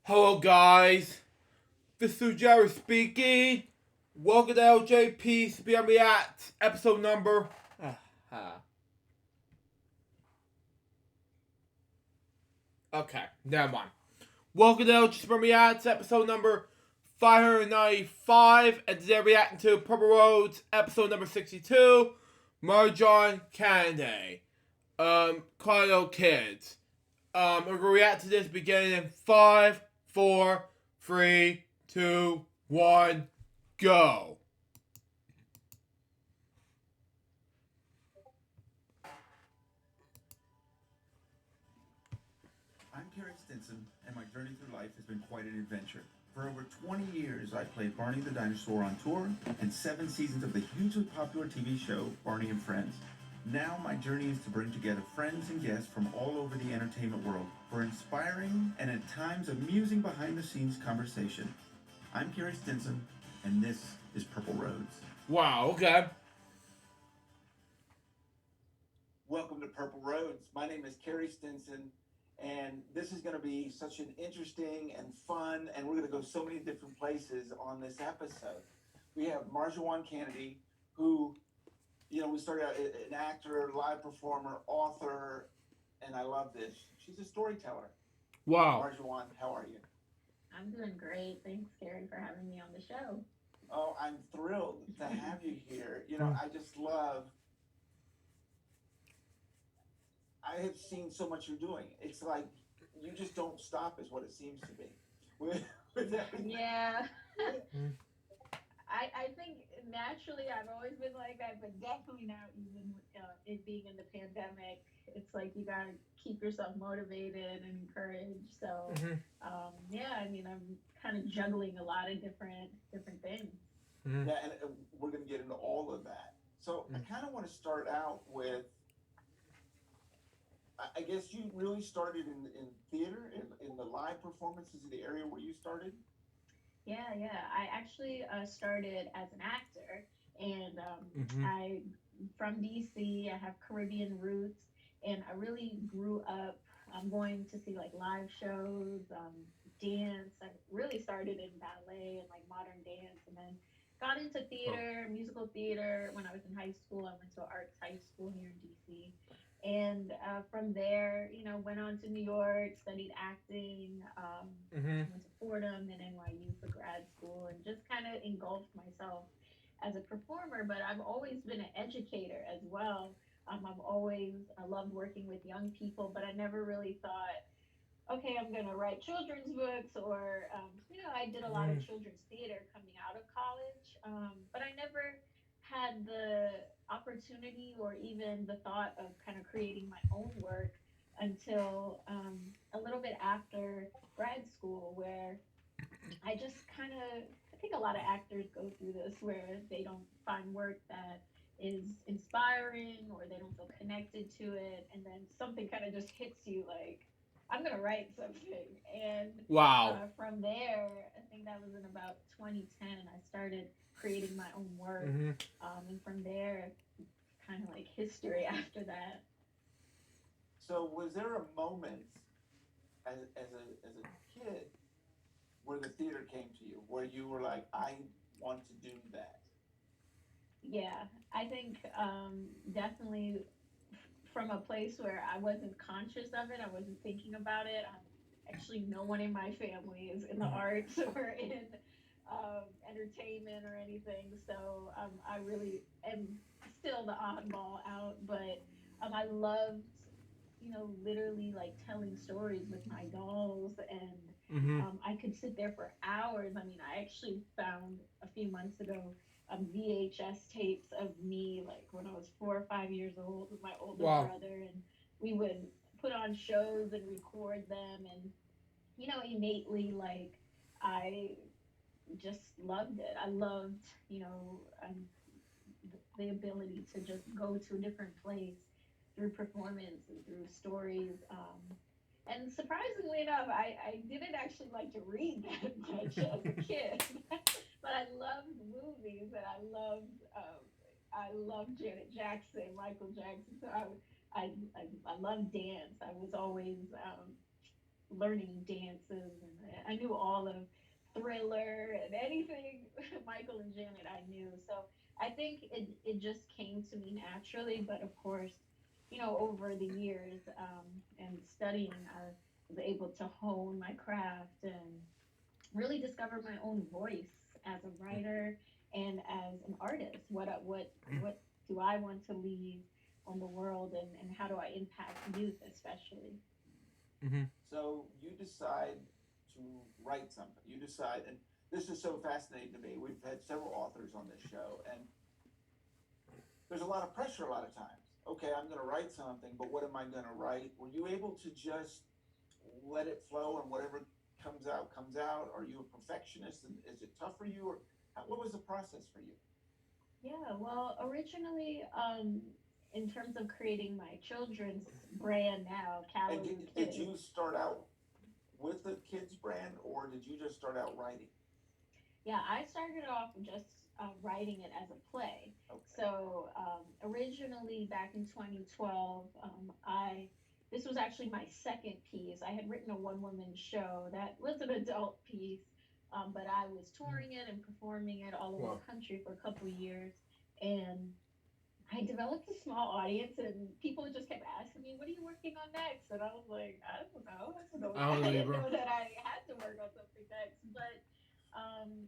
Hello, guys. This is Jerry speaking. Welcome to LJPCBM React, episode number. Okay, never mind. Welcome to LJPCBM React, episode number 595, and today we're reacting to Purple Roads, episode number 62, Marshawn Kennedy, Kawaloo Kids. We're gonna react to this beginning in 5, 4, 3, 2, 1, go. I'm Kerry Stinson, and my journey through life has been quite an adventure. For over 20 years, I've played Barney the Dinosaur on tour and 7 seasons of the hugely popular TV show Barney and Friends. Now my journey is to bring together friends and guests from all over the entertainment world for inspiring and at times amusing behind-the-scenes conversation. I'm Kerry Stinson, and this is Purple Roads. Wow, okay. Welcome to Purple Roads. My name is Kerry Stinson, and this is going to be such an interesting and fun, and we're going to go so many different places on this episode. We have Marshawn Kennedy, who, we started out an actor, live performer, author, and I love this. She's a storyteller. Wow. Marshawn, how are you? I'm doing great. Thanks, Karen, for having me on the show. Oh, I'm thrilled to have you here. I just love. I have seen so much you're doing. It's like you just don't stop, is what it seems to be. With everything. Yeah. I think naturally I've always been like that, but definitely now, even it being in the pandemic, it's like you gotta keep yourself motivated and encouraged. So, yeah, I mean, I'm kind of juggling a lot of different things. Yeah, and we're gonna get into all of that. So I kind of want to start out with. I guess you really started in theater, in the live performances, in the area where you started? Yeah. I actually started as an actor, and I from DC. I have Caribbean roots, and I really grew up. Going to see like live shows, dance. I really started in ballet and like modern dance, and then got into theater, musical theater when I was in high school. I went to arts high school here in DC, and from there, went on to New York, studied acting, went to Fordham and NYU for grad school, and just kind of engulfed myself as a performer. But I've always been an educator as well. I loved working with young people, but I never really thought, okay, I'm going to write children's books, or, I did a lot of children's theater coming out of college, but I never had the opportunity or even the thought of kind of creating my own work until a little bit after grad school, where I just kind of, I think a lot of actors go through this where they don't find work that is inspiring, or they don't feel connected to it. And then something kind of just hits you like, I'm going to write something. And Wow. from there, I think that was in about 2010, I started creating my own work. And from there, kind of like history after that. So was there a moment as a kid where the theater came to you, where you were like, I want to do that? Yeah, I think definitely from a place where I wasn't conscious of it, I wasn't thinking about it. Actually, no one in my family is in the arts or in entertainment or anything, so I really am still the oddball out. But I loved, literally like telling stories with my dolls, and I could sit there for hours. I mean, I actually found a few months ago VHS tapes of me, like when I was 4 or 5 years old, with my older brother, and we would put on shows and record them, and innately, like, I just loved it. I loved, the ability to just go to a different place through performance and through stories. And surprisingly enough, I didn't actually like to read that much as a kid, but I loved movies, and I loved Janet Jackson, Michael Jackson. So I love dance. I was always learning dances, and I knew all of Thriller and anything Michael and Janet I knew. So I think it just came to me naturally. But of course, over the years and studying, I was able to hone my craft and really discover my own voice as a writer and as an artist. What do I want to leave on the world, and how do I impact youth especially? Mm-hmm. So you decide to write something. You decide, and this is so fascinating to me. We've had several authors on this show, and there's a lot of pressure a lot of times. Okay, I'm going to write something, but what am I going to write? Were you able to just let it flow and whatever comes out comes out? Are you a perfectionist, and is it tough for you, or what was the process for you? Yeah, well, originally, in terms of creating my children's brand now, And Kawaloo did Kids. you start out with the kids brand, or did you just start out writing? Yeah, I started off just writing it as a play. Okay. So originally, back in 2012, I this was actually my second piece. I had written a one-woman show that was an adult piece, but I was touring it and performing it all over Wow. the country for a couple of years, and I developed a small audience, and people just kept asking me, "What are you working on next?" And I was like, "I don't know. I don't know. I don't I know, didn't bro. know that I had to work on something next." But um,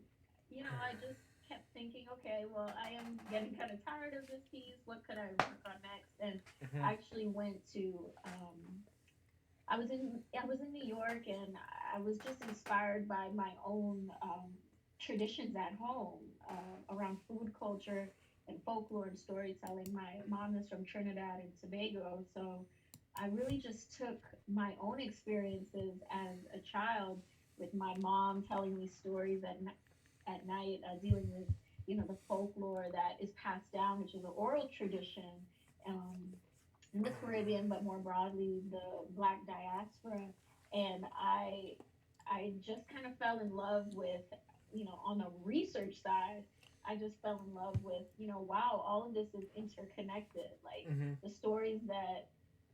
I just kept thinking, okay, well, I am getting kind of tired of this piece. What could I work on next? And Mm-hmm. I actually went to I was in New York, and I was just inspired by my own traditions at home around food culture and folklore and storytelling. My mom is from Trinidad and Tobago, so I really just took my own experiences as a child with my mom telling me stories at night, dealing with the folklore that is passed down, which is an oral tradition. Um, in the Caribbean, but more broadly the Black diaspora. And I just kind of fell in love with, on the research side, I just fell in love with, wow, all of this is interconnected. Like Mm-hmm. the stories that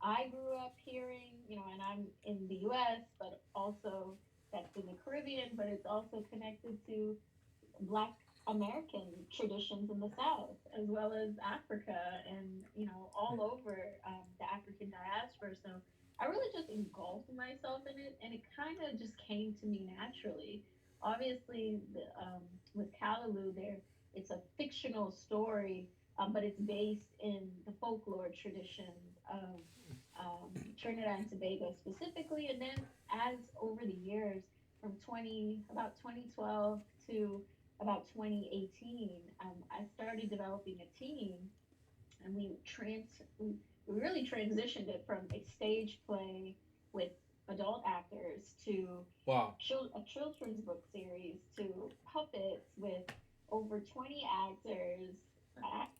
I grew up hearing, and I'm in the US, but also that's in the Caribbean, but it's also connected to Black American traditions in the South, as well as Africa and, all over the African diaspora. So I really just engulfed myself in it, and it kind of just came to me naturally. Obviously, with Callaloo, it's a fictional story, but it's based in the folklore traditions of Trinidad and Tobago specifically. And then, as over the years, from about 2012 to about 2018, I started developing a team, and we really transitioned it from a stage play with adult actors to Wow. a children's book series to puppets with over 20 actors,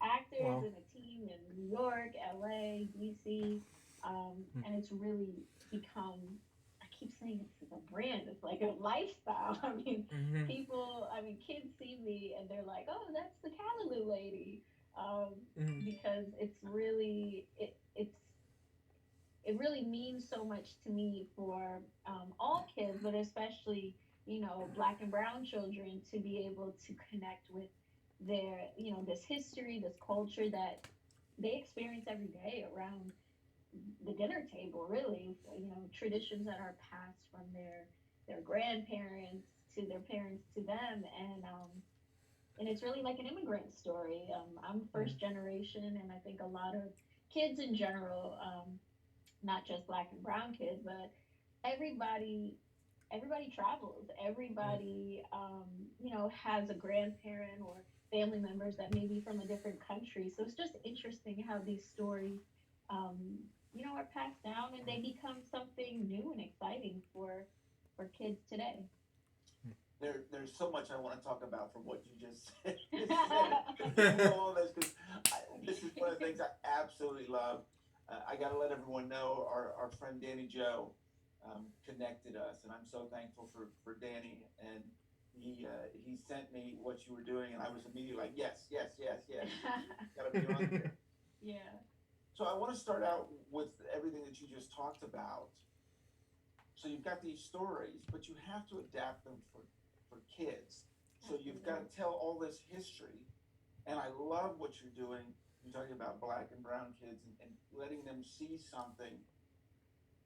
actors Wow. in a team in New York, LA, DC, and it's really become. I keep saying it's a brand. It's like a lifestyle. Mm-hmm. Kids see me and they're like, "Oh, that's the Callaloo lady," um, Mm-hmm. because it really means so much to me for all kids, but especially Black and Brown children to be able to connect with their this history, this culture that they experience every day around the dinner table. Really, traditions that are passed from their grandparents to their parents to them, and it's really like an immigrant story. I'm Mm-hmm. first generation, and I think a lot of kids in general, not just Black and Brown kids, but everybody everybody travels. Everybody, has a grandparent or family members that may be from a different country. So it's just interesting how these stories, are passed down and they become something new and exciting for kids today. There's so much I want to talk about from what you just said. All this, because this is one of the things I absolutely love. I got to let everyone know our friend Danny Joe connected us, and I'm so thankful for Danny. And he sent me what you were doing, and I was immediately like, yes, yes, yes, yes, got to be on here. Yeah. So I want to start out with everything that you just talked about. So you've got these stories, but you have to adapt them for kids. So you've got to tell all this history. And I love what you're doing. You're talking about black and brown kids and letting them see something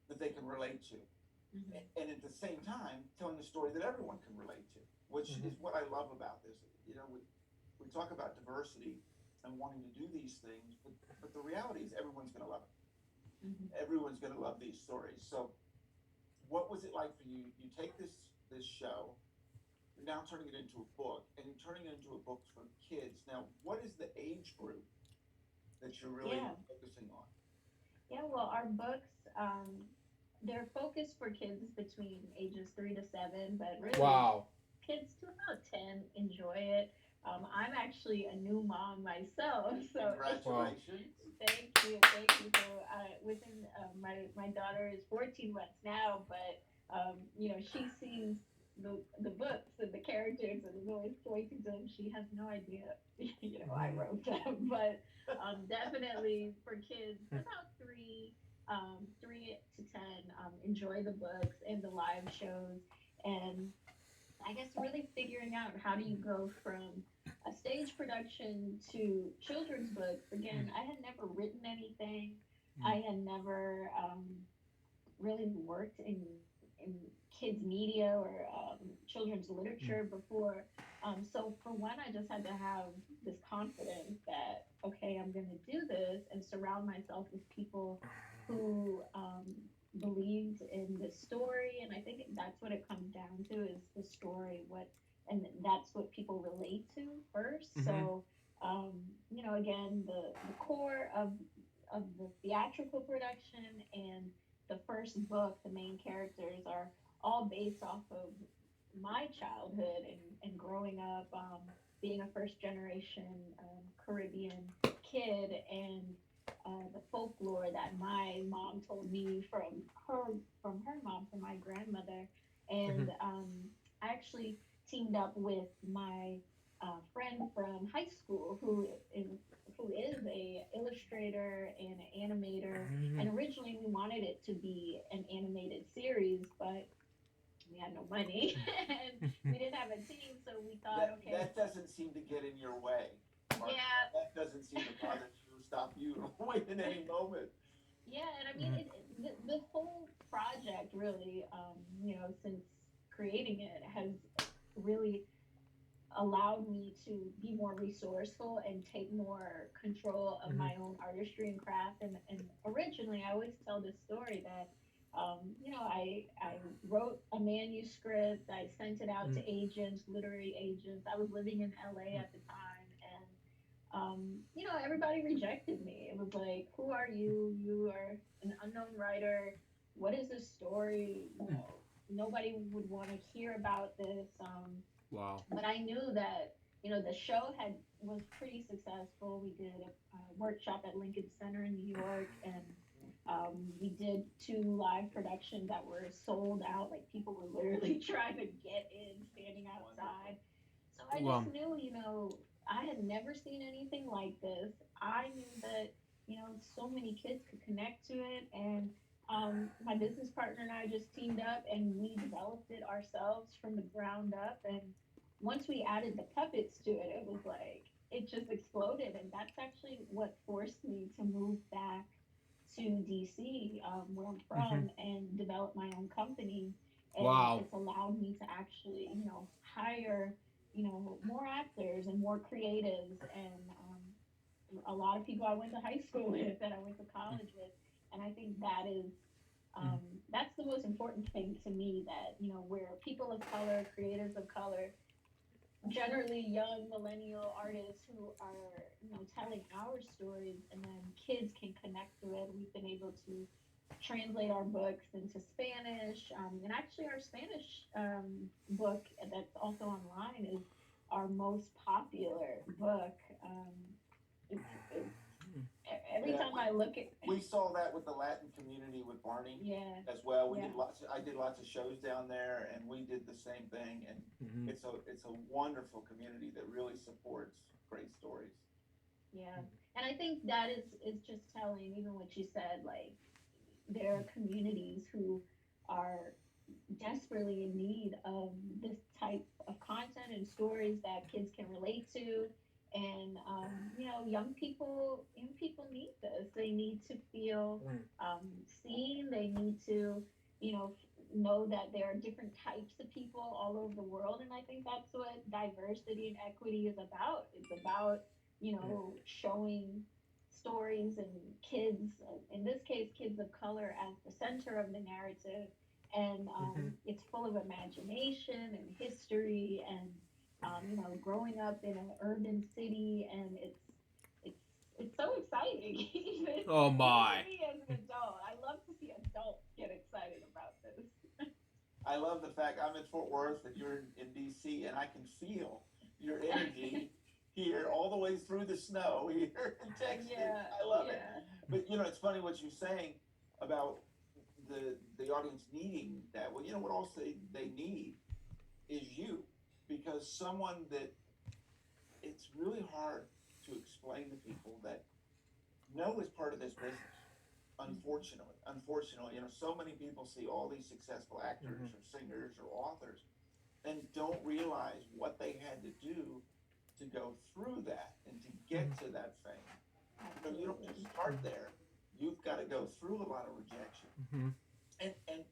that they can relate to. And at the same time, telling a story that everyone can relate to, which is what I love about this. You know, we talk about diversity and wanting to do these things, but the reality is everyone's going to love it. Everyone's going to love these stories. So what was it like for you? You take this show, you're now turning it into a book, and you're turning it into a book for kids. Now, what is the age group that you're really focusing on? Yeah, well, our books, they're focused for kids between ages 3 to 7, but really Wow. kids to about 10 enjoy it. I'm actually a new mom myself, so Congratulations. thank you, thank you. So within my daughter is 14 months now, but you know, she sees the books and the characters and is always pointing to them. She has no idea, you know, I wrote them, but definitely for kids about 3 to 10, enjoy the books and the live shows, and I guess really figuring out how do you go from a stage production to children's books. Again, I had never written anything. I had never really worked in kids media or children's literature before. So for one, I just had to have this confidence that okay, I'm going to do this and surround myself with people who believed in the story. And I think that's what it comes down to is the story. And that's what people relate to 1st. So you know, again, the core of the theatrical production and the first book, the main characters are all based off of my childhood and growing up, being a first generation Caribbean kid, and the folklore that my mom told me from her mom, from my grandmother, and I actually teamed up with my friend from high school who is a illustrator and an animator. And originally we wanted it to be an animated series, but we had no money and we didn't have a team, so we thought, okay, that doesn't seem to get in your way. Mark. Yeah, That doesn't seem to bother you, stop you in any moment. yeah, and I mean, the whole project really, you know, since creating it has really allowed me to be more resourceful and take more control of my own artistry and craft. And originally, I always tell this story that, you know, I wrote a manuscript, I sent it out to agents, literary agents. I was living in LA at the time, and you know, everybody rejected me. It was like, who are you? You are an unknown writer. What is this story? You know, nobody would want to hear about this. Wow. But I knew that, you know, the show was pretty successful. We did a workshop at Lincoln Center in New York, and we did 2 live productions that were sold out. Like people were literally trying to get in, standing outside. So I Wow. just knew, you know, I had never seen anything like this. I knew that, you know, so many kids could connect to it. And my business partner and I just teamed up and we developed it ourselves from the ground up. And once we added the puppets to it, it was like, it just exploded. And that's actually what forced me to move back to DC, where I'm from, and develop my own company. And Wow. it's allowed me to actually, you know, hire, you know, more actors and more creatives, and a lot of people I went to high school with, that I went to college with. And I think that is that's the most important thing to me, that you know, we're people of color, creators of color, generally young millennial artists who are, you know, telling our stories, and then kids can connect to it. We've been able to translate our books into Spanish, and actually our Spanish book that's also online is our most popular book. It's every Yeah, time I look at we saw that with the Latin community with Barney yeah, as well. We yeah. did lots. I did lots of shows down there, and we did the same thing. And it's a wonderful community that really supports great stories. Yeah. And I think that is just telling, even what you said, like there are communities who are desperately in need of this type of content and stories that kids can relate to. And young people need this. They need to feel seen. They need to, know that there are different types of people all over the world. And I think that's what diversity and equity is about. It's about, showing stories and kids, in this case, kids of color, as the center of the narrative. And it's full of imagination and history and, growing up in an urban city. And it's, it's so exciting, Oh even for my. me as an adult. I love to see adults get excited about this. I love the fact I'm in Fort Worth and you're in DC, and I can feel your energy here all the way through the snow here in Texas. Yeah, I love it. yeah, But it's funny what you're saying about the audience needing that. Well, what else they need is you, because someone that it's really hard to explain to people that no is part of this business. Unfortunately, so many people see all these successful actors or singers or authors and don't realize what they had to do to go through that and to get to that fame. You don't just start there. You've got to go through a lot of rejection. Mm-hmm. And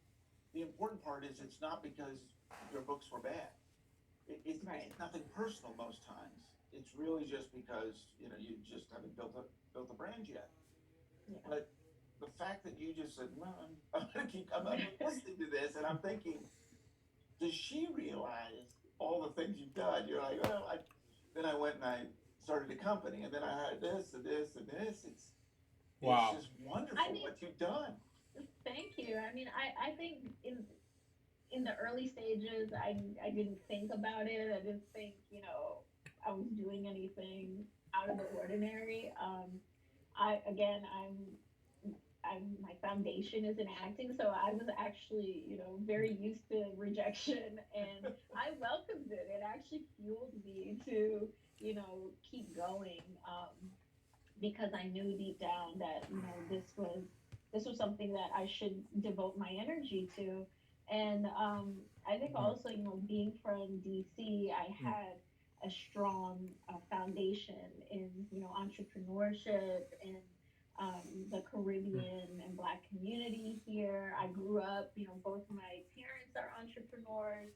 the important part is it's not because your books were bad. It's nothing personal most times. It's really just because you just haven't built a brand yet. yeah. But the fact that you just said, "No, I'm listening to this," and I'm thinking, does she realize all the things you've done? You're like, well, then I went and I started a company, and then I had this and this and this. Wow. It's just wonderful I mean, what you've done. thank you. I mean, I think in the early stages, I didn't think about it. I didn't think, I was doing anything out of the ordinary. I again, my foundation is in acting, so I was actually, very used to rejection, and I welcomed it. It actually fueled me to, keep going, because I knew deep down that, this was something that I should devote my energy to. And I think also, being from DC, I had a strong foundation in, entrepreneurship and the Caribbean and Black community here. I grew up, both my parents are entrepreneurs.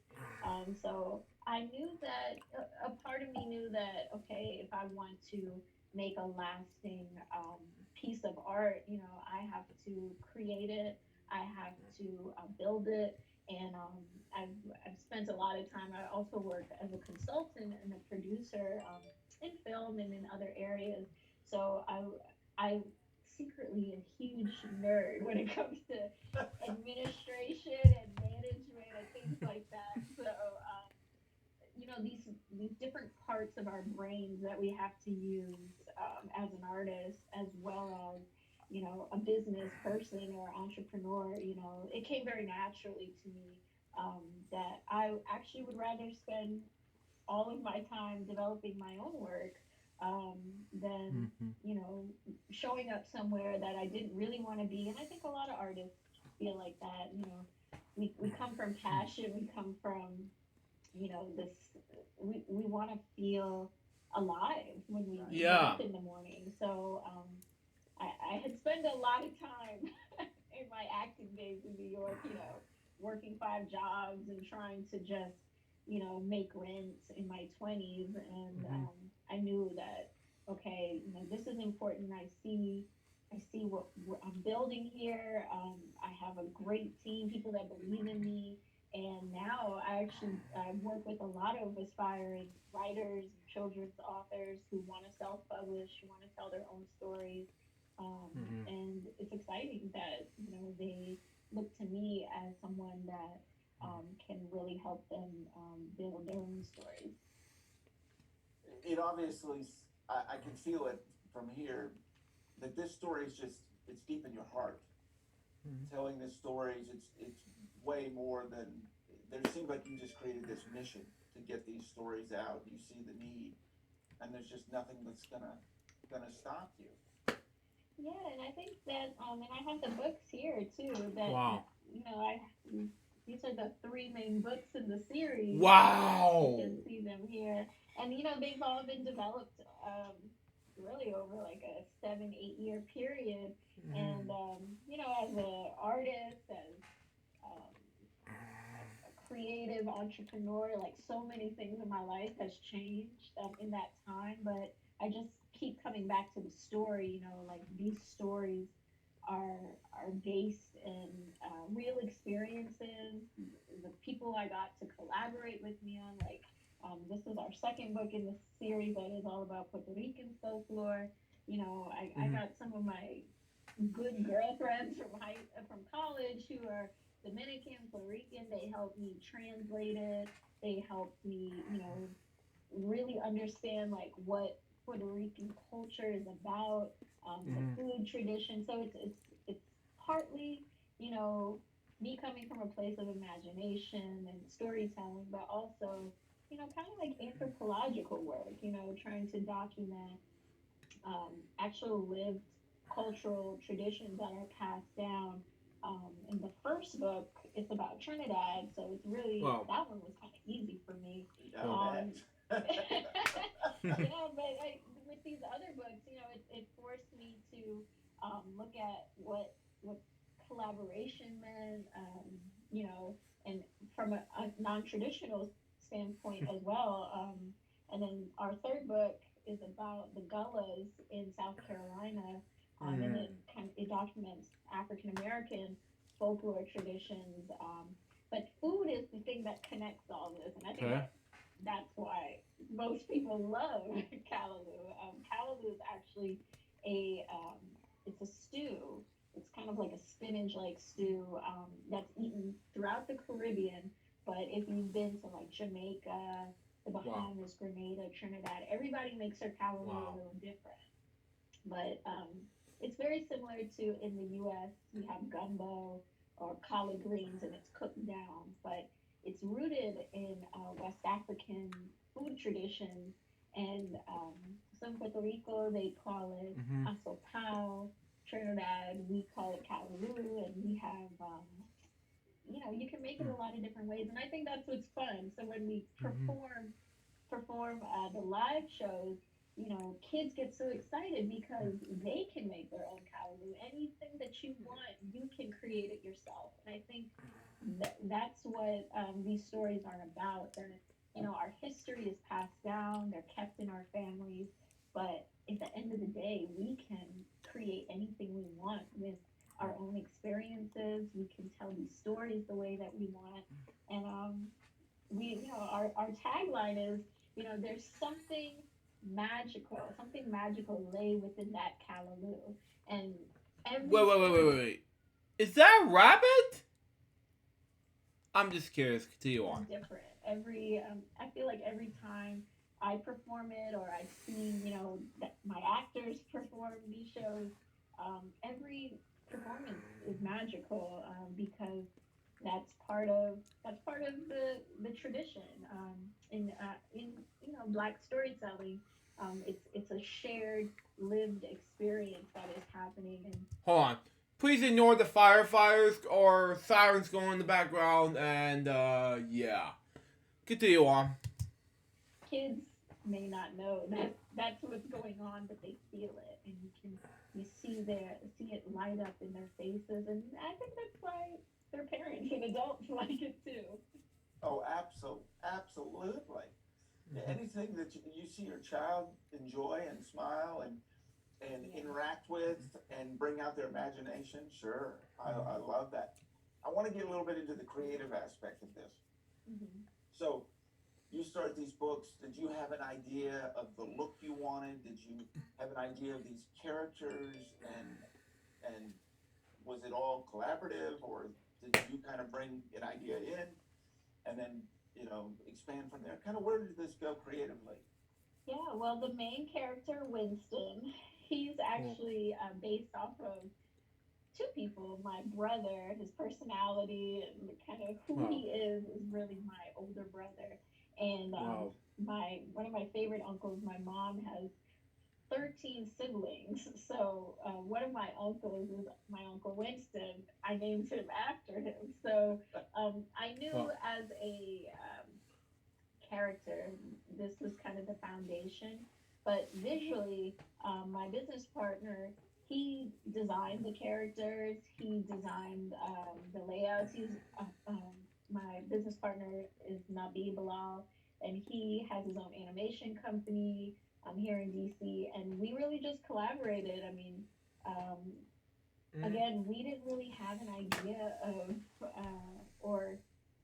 So I knew that a part of me knew that, okay, if I want to make a lasting piece of art, I have to create it, I have to build it. And I've spent a lot of time. I also work as a consultant and a producer, in film and in other areas. So I secretly a huge nerd when it comes to administration and management and things like that. So these different parts of our brains that we have to use, as an artist, as well as, a business person or entrepreneur. It came very naturally to me, that I actually would rather spend all of my time developing my own work, than, Mm-hmm. showing up somewhere that I didn't really want to be. And I think a lot of artists feel like that. We come from passion, we come from, this, we want to feel alive when we get Yeah. up in the morning. So I had spent a lot of time in my acting days in New York, working 5 jobs and trying to just, make rent in my 20s. And Mm-hmm. I knew that, okay, this is important. I see what I'm building here. I have a great team, people that believe in me. And now I work with a lot of aspiring writers and children's authors who want to self-publish, who want to tell their own stories. Mm-hmm. And it's exciting that, they look to me as someone that, can really help them, build their own stories. It obviously, I can feel it from here that this story is just, it's deep in your heart. Mm-hmm. Telling the stories, it's way more than, there seems like you just created this mission to get these stories out. You see the need, and there's just nothing that's gonna stop you. Yeah, and I think that, and I have the books here too. That Wow. I these are the three main books in the series. You Wow. can see them here, and they've all been developed really over like a 7 8 year period. And as an artist, as a creative entrepreneur, like so many things in my life has changed in that time. But I just keep coming back to the story. Like these stories are based in real experiences. The people I got to collaborate with me on, like this is our second book in the series that is all about Puerto Rican folklore. I Mhm. got some of my good girlfriends from college who are Dominican, Puerto Rican. They helped me translate it. They helped me, really understand like what Puerto Rican culture is about, the Mhm. food tradition. So it's partly, you know, me coming from a place of imagination and storytelling, but also, kind of like anthropological work, trying to document actual lived cultural traditions that are passed down. In the first book, it's about Trinidad, so it's really Wow. that one was kind of easy for me. I Well. bet. But with these other books, it forced me to look at what collaboration meant, and from a non-traditional standpoint as well. And then our third book is about the Gullahs in South Carolina, and Mm. it documents African American folklore traditions. But food is the thing that connects all this, and I think Okay. that's why most people love Kawaloo. Kawaloo is actually a it's a stew. It's kind of like a spinach-like stew that's eaten throughout the Caribbean. But if you've been to like Jamaica, the Wow. Bahamas, Grenada, Trinidad, everybody makes their Kawaloo a Wow. little different. But it's very similar to in the U.S. We have gumbo or collard greens, and it's cooked down. But it's rooted in West African food traditions, and so in Puerto Rico they call it Mhm. asopao. Trinidad we call it callaloo, and we have you can make it Mm. a lot of different ways, and I think that's what's fun. So when we Mhm. perform the live shows, kids get so excited because they can make their own callaloo. Anything that you want, you can create it yourself. And I think that's what these stories are about. Our history is passed down, they're kept in our families, but at the end of the day, we can create anything we want with our own experiences. We can tell these stories the way that we want. And our tagline is, there's something magical lay within that callaloo. And every Wait, wait, wait, wait, story wait, wait. Is that a rabbit? I'm just curious. Continue is on. different. I feel like every time I perform it or I've seen, my actors perform these shows, every performance is magical because that's part of the tradition in Black storytelling. It's a shared lived experience that is happening. And Hold on. Please ignore the firefighters or sirens going in the background, and yeah. Continue on. kids may not know that that's what's going on, but they feel it, and you see it light up in their faces, and I think that's why their parents and adults like it too. Oh, absolutely. Mhm. Anything that you see your child enjoy and smile and Yeah. interact with and bring out their imagination, sure. Mhm. I love that. I want to get a little bit into the creative aspect of this. Hmm. So, you start these books. Did you have an idea of the look you wanted? Did you have an idea of these characters and was it all collaborative, or did you kind of bring an idea in and then expand from there? Kind of where did this go creatively? Yeah, well, the main character Winston, he's Well. actually based off of two people. My brother, his personality and kind of who Wow. he is really my older brother. And Wow. my one of my favorite uncles. My mom has 13 siblings. So one of my uncles is my Uncle Winston. I named him after him. So I knew Well, as a character, this was kind of the foundation. But visually, my business partner, he designed the characters, he designed the layouts. My business partner is Nabi Bilal, and he has his own animation company here in DC. And we really just collaborated. I mean, um, mm, again, we didn't really have an idea of or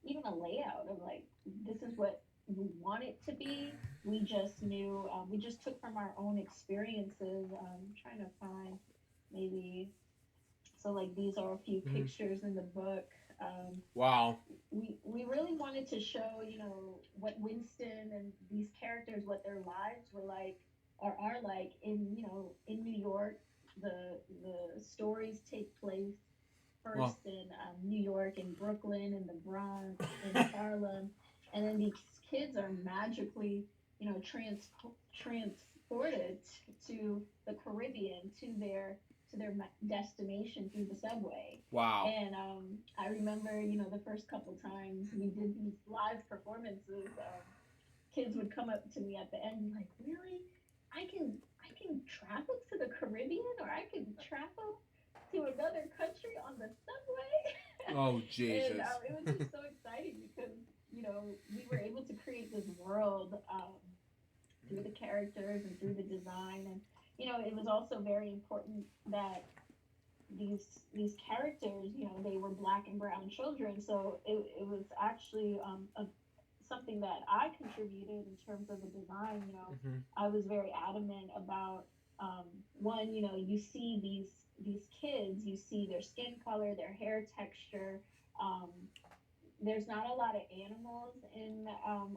even a layout of like this is what we want it to be. We just knew we just took from our own experiences. Trying to find maybe so like these are a few mm, pictures in the book. Um, wow. we really wanted to show what Winston and these characters what their lives were like or are like in in New York. The stories take place Well, first in New York, in Brooklyn, in the Bronx, in Harlem, and then these kids are magically transported to the Caribbean to their destination through the subway. wow. And I remember, the first couple times we did these live performances, kids would come up to me at the end like, "Really? I can travel to the Caribbean, or I can travel to another country on the subway." Oh, And Jesus. it was just so exciting because we were able to create this world through the characters and through the design. And it was also very important that these characters, they were black and brown children. So it was actually something that I contributed in terms of the design. Hmm. I was very adamant about one, you see these kids, you see their skin color, their hair texture. Um, there's not a lot of animals in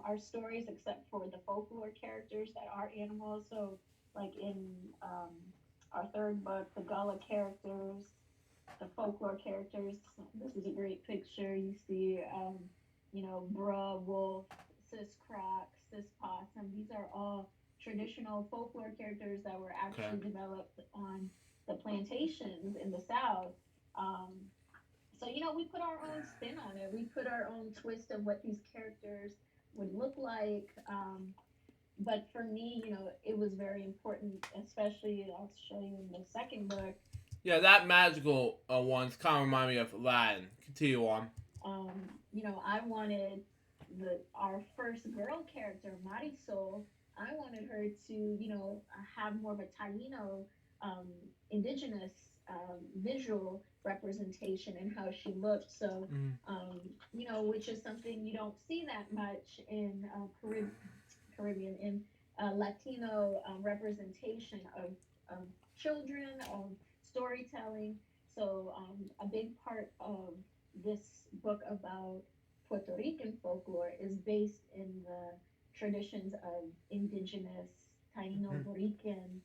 our stories except for the folklore characters that are animals. So, like in our third book, the Gullah characters, the folklore characters. This is a great picture. You see, Bruh, Wolf, Sis Croc, Sis Possum. These are all traditional folklore characters that were Okay. actually developed on the plantations in the South. Um, so, we put our own spin on it. We put our own twist of what these characters would look like. But for me, it was very important, especially I'll show you in the second book. Yeah, that magical ones kind of remind me of Aladdin. Continue on. I wanted our first girl character, Marisol. I wanted her to, have more of a Taino, um, indigenous visual representation in how she looked. So, Mm. which is something you don't see that much in Caribbean in Latino representation of children, of storytelling. So a big part of this book about Puerto Rican folklore is based in the traditions of indigenous Taino Mhm. Borican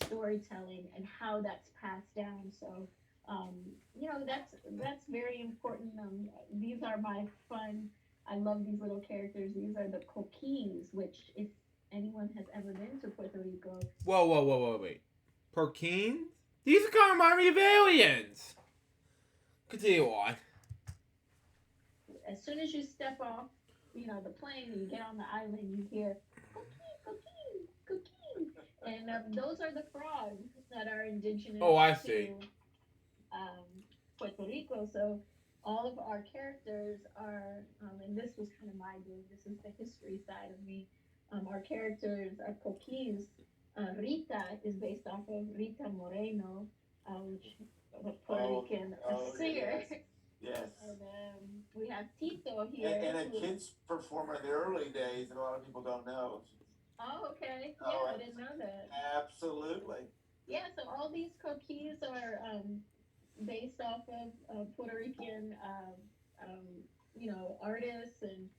storytelling and how that's passed down. So um, that's very important. These are my fun. I love these little characters. These are the coquis, which if anyone has ever been to Puerto Rico, Whoa, whoa, whoa, whoa, wait. Perkins? These kind of remind me of aliens. Continue on. as soon as you step off, the plane and you get on the island, you hear coquis, coquis, coquis, and those are the frogs that are Oh, indigenous I see. to um, Puerto Rico. So all of our characters are, and this was kind of my doing. This is the history side of me. Our characters are coquis. Rita is based off of Rita Moreno, which the Puerto Rican singer. Yes, yes. And we have Tito And, here. and a kid's performer in the early days that a lot of people don't know. Oh, okay. Oh, Yeah, I didn't know that. absolutely. Yeah, so all these coquis are based off of Puerto Rican, artists and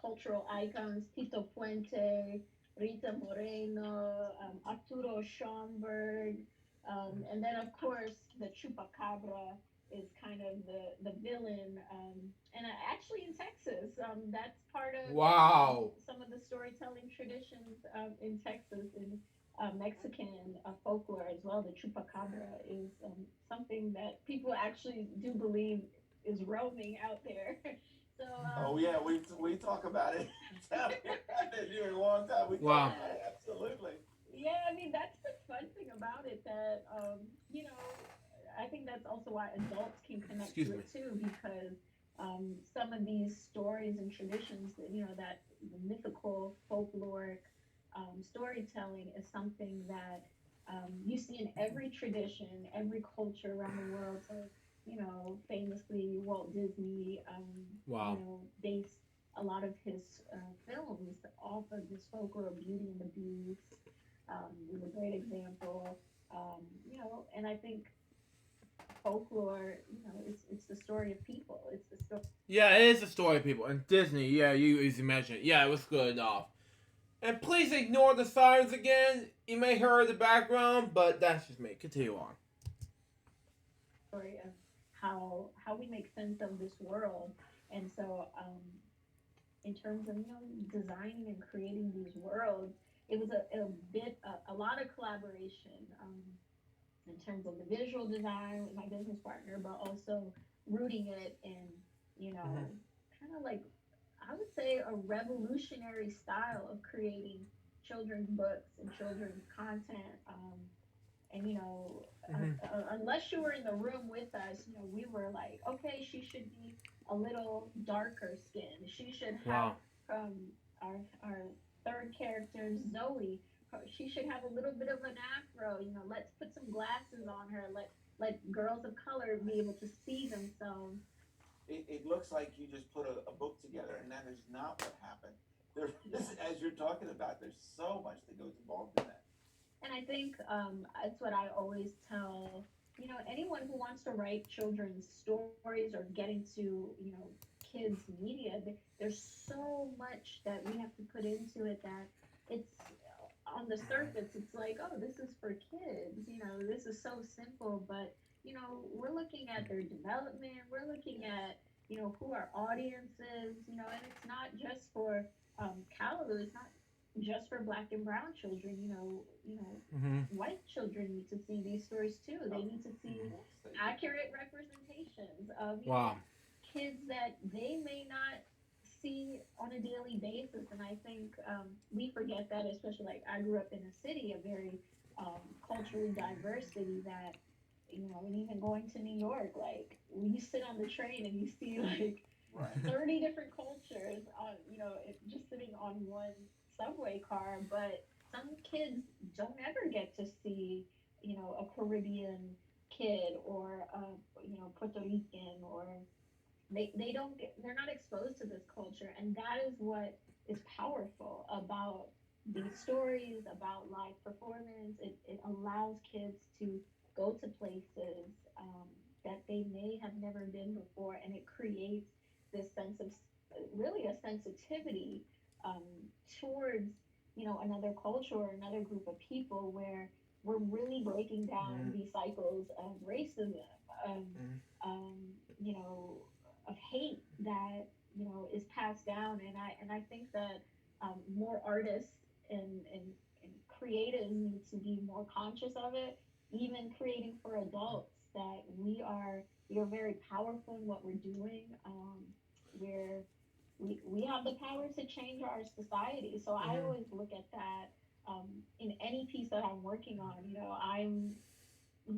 cultural icons. Tito Puente, Rita Moreno, Arturo Schomburg, and then of course the Chupacabra is kind of the villain. And actually in Texas, that's part of Wow. some of the storytelling traditions in Texas. And Mexican folklore as well. The chupacabra is something that people actually do believe is roaming out there. So Oh yeah, we talk about it down here. I've been here a long time. We talk Wow. about it absolutely. yeah, I mean that's the fun thing about it that you know I think that's also why adults can connect Excuse to me. it too because some of these stories and traditions that that mythical folkloric storytelling is something that you see in every tradition, every culture around the world. So famously Walt Disney, Wow. based a lot of his films off of this folklore. Beauty and the Beast is a great example. And I think folklore, it's the story of people. It's the story. Yeah, it is the story, people. And Disney, yeah, you easily mentioned it. Yeah, it was good enough. And please ignore the sirens again. You may hear in the background, but that's just me. Continue on. Story of how we make sense of this world. And so, in terms of designing and creating these worlds, it was a lot of collaboration. In terms of the visual design with my business partner, but also rooting it in, Mm-hmm. kind of like I would say a revolutionary style of creating children's books and children's content. And Mm-hmm. unless you were in the room with us, we were like, okay, she should be a little darker skinned. She should have Wow. our third character Zoe. She should have a little bit of an afro. Let's put some glasses on her. Let girls of color be able to see themselves. It looks like you just put a book together, and that is not what happened. There Yeah. is, as you're talking about, there's so much that goes involved in that. And I think that's what I always tell, anyone who wants to write children's stories or get into, kids media. There's so much that we have to put into it that it's on the surface, it's like, oh, this is for kids. This is so simple, but we're looking at their development. We're looking Yes. at who our audience is. And it's not just for Kawaloo. It's not just for black and brown children. Mm-hmm. White children need to see these stories too. They Of need to see course they do. accurate representations of Wow. kids that they may not see on a daily basis. And I think we forget that, especially like I grew up in a city, a very culturally diverse city that and even going to New York, like when you sit on the train and you see like Right. 30 different cultures on just sitting on one subway car. But some kids don't ever get to see a Caribbean kid or a Puerto Rican, or they don't get, they're not exposed to this culture. And that is what is powerful about these stories, about live performance. It allows kids to go to places that they may have never been before, and it creates this sense of really a sensitivity um, towards another culture or another group of people, where we're really breaking down Mm-hmm. these cycles of racism, of um, you know of hate that is passed down. And I think that more artists and creatives need to be more conscious of it, even creating for adults, that we are very powerful in what we're doing. We're we have the power to change our society. So I Mm-hmm. always look at that in any piece that I'm working on. I'm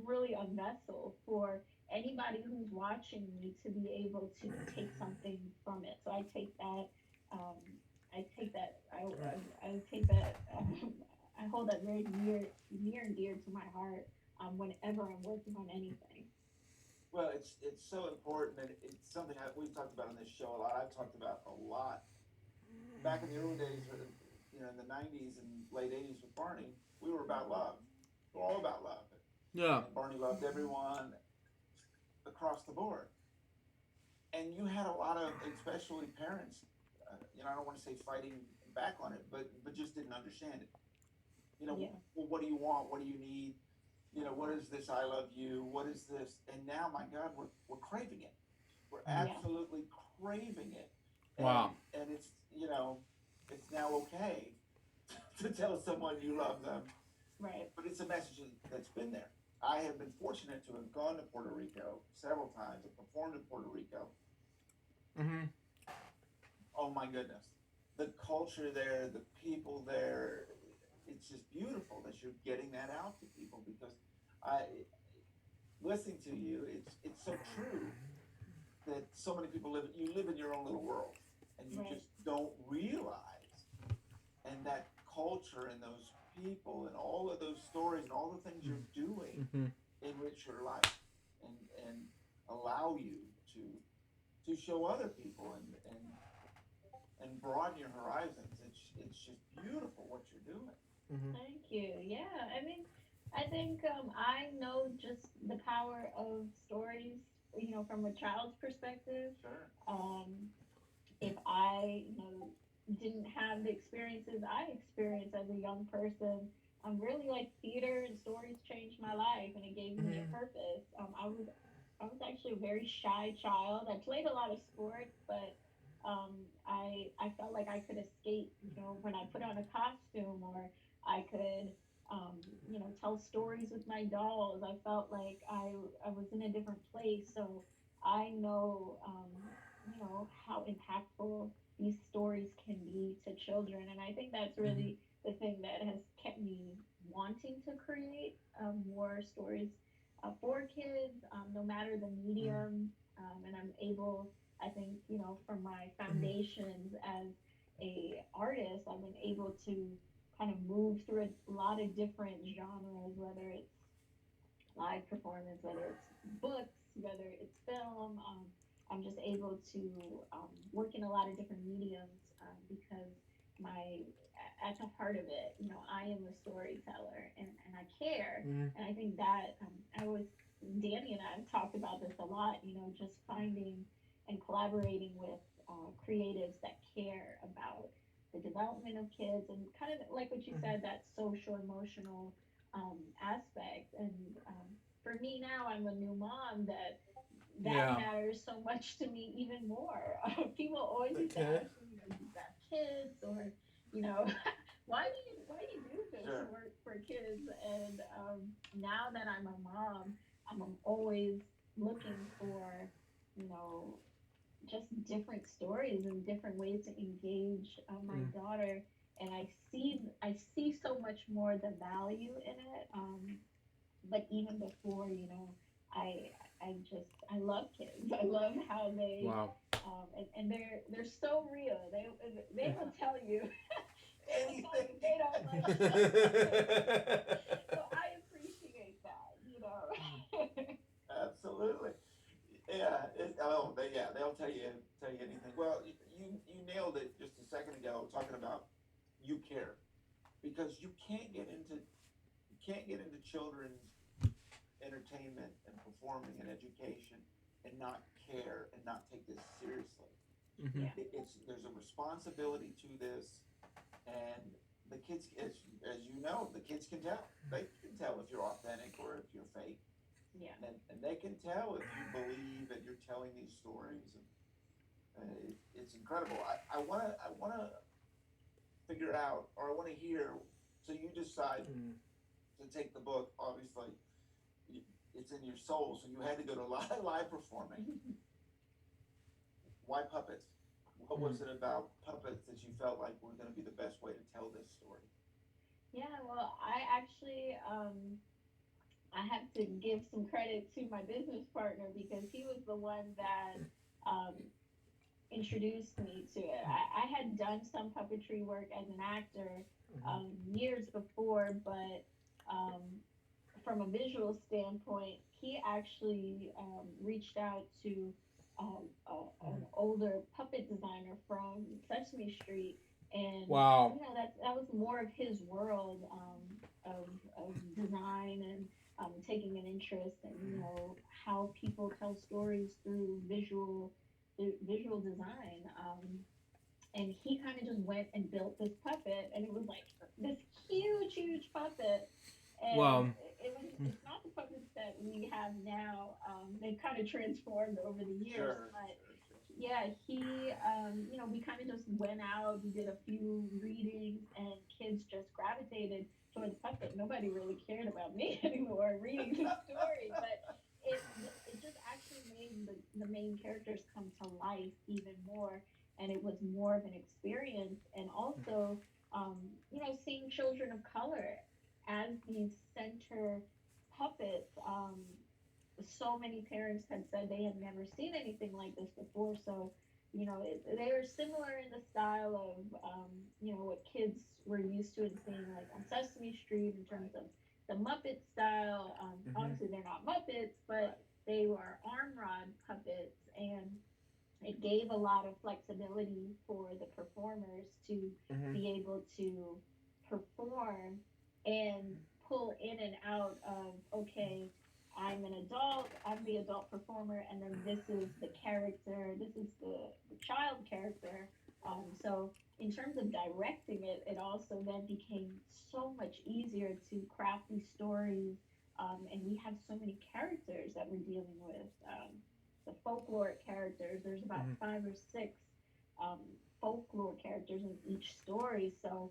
really a vessel for anybody who's watching me to be able to take something from it. So um, I take that, I hold that very near and dear to my heart whenever I'm working on anything. Well, it's so important, and it's something we've talked about on this show a lot. I've talked about a lot back in the early days, in the '90s and late '80s with Barney. We were about love. We were all about love, Yeah. and Barney loved everyone across the board. And you had a lot of, especially parents. I don't want to say fighting back on it, but just didn't understand it. Yeah, Well, what do you want? What do you need? What is this? I love you. What is this? And now, my God, we're craving it. We're yeah, absolutely craving it, and Wow. and it's now okay to tell someone you love them, Right. But it's a message that's been there. I have been fortunate to have gone to Puerto Rico several times and performed in Puerto Rico. Mm-hmm. Oh my goodness. The culture there, the people there, it's just beautiful that you're getting that out to people, because I listening to you, it's so true that so many people you live in your own little world, and you Right. just don't realize, and that culture and those people and all of those stories and all the things you're doing Mm-hmm. enrich your life and allow you to show other people and broaden your horizons. It's just beautiful what you're doing. Mm-hmm. Thank you. Yeah, I mean, I think I know just the power of stories, from a child's perspective. Sure. Um, if I, didn't have the experiences I experienced as a young person, really like theater and stories changed my life, and it gave me a Mm-hmm. purpose. I was actually a very shy child. I played a lot of sports, but I felt like I could escape, when I put on a costume, or I could, tell stories with my dolls. I felt like I was in a different place. So I know, how impactful these stories can be to children. And I think that's Mm-hmm. really the thing that has kept me wanting to create more stories for kids, no matter the medium. And I'm able, I think, from my Mm-hmm. foundations as a artist, I've been able to kind of move through a lot of different genres, whether it's live performance, whether it's books, whether it's film. I'm just able to work in a lot of different mediums, because my at the heart of it, I am a storyteller, and I care. Mm-hmm. And I think that I always, Danny and I have talked about this a lot, just finding and collaborating with creatives that care about the development of kids, and kind of like what you said, that social emotional aspect. And for me now, I'm a new mom, that Yeah. matters so much to me even more. People always The used to kid. ask me, do you have kids, or why do you do this Sure. work for kids? And now that I'm a mom, I'm always looking for, you know just different stories and different ways to engage my Mm-hmm. daughter. And I see so much more the value in it. But even before, I I love kids. I love how they Wow. and they're so real. They will tell you they will tell you Anything. if they don't like you. So I appreciate that. Absolutely. Yeah. They'll tell you anything. Well, you nailed it just a second ago, talking about you care, because you can't get into children's entertainment and performing and education and not care and not take this seriously. Mm-hmm. Yeah. There's a responsibility to this, and the kids, as you know, the kids can tell. They can tell if you're authentic or if you're fake, Yeah. and they can tell if you believe and you're telling these stories. And it's incredible. I wanna figure out, or I want to hear. So you decide Mm-hmm. to take the book. Obviously, it's in your soul, so you had to go to live performing. Why puppets? What was it about puppets that you felt like were going to be the best way to tell this story? Yeah, well, I actually I have to give some credit to my business partner, because he was the one that um, introduced me to it. I had done some puppetry work as an actor years before, but um, from a visual standpoint, he actually reached out to an older puppet designer from Sesame Street, and Wow. that was more of his world, of design, and taking an interest in how people tell stories through visual design. And he kind of just went and built this puppet, and it was like this huge puppet. And Wow. it's not the puppets that we have now. They've kind of transformed over the years, Sure, but sure, sure. yeah, we kind of just went out, we did a few readings, and kids just gravitated for the puppet. Nobody really cared about me anymore reading the story, but it just actually made the main characters come to life even more, and it was more of an experience. And also, seeing children of color as these center puppets. So many parents had said they had never seen anything like this before. So, they were similar in the style of, what kids were used to and seeing like on Sesame Street in terms of the Muppet style. Mm-hmm. Obviously, they're not Muppets, but they were arm rod puppets, and it gave a lot of flexibility for the performers to Mm-hmm. be able to perform and pull in and out of, okay, I'm an adult, I'm the adult performer, and then this is the character, this is the child character. So in terms of directing it, it also then became so much easier to craft these stories. And we have so many characters that we're dealing with. The folklore characters. There's about Mm-hmm. five or six um, folklore characters in each story. So,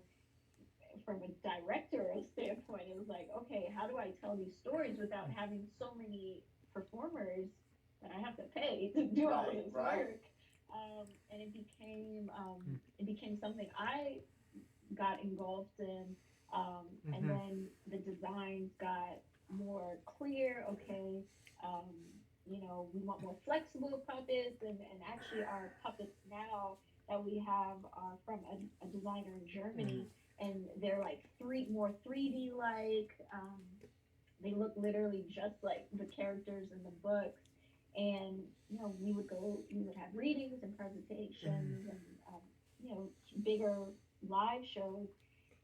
from a directorial standpoint, it was like, okay, how do I tell these stories without having so many performers that I have to pay to do all Right, this right. work? And it became something I got engulfed in. And Mm-hmm. then the designs got more clear. Okay, um, we want more flexible puppets, and actually our puppets now that we have are from a designer in Germany, and they're like more 3D like. They look literally just like the characters in the books. And we would have readings and Mm-hmm. presentations and you know, bigger live shows,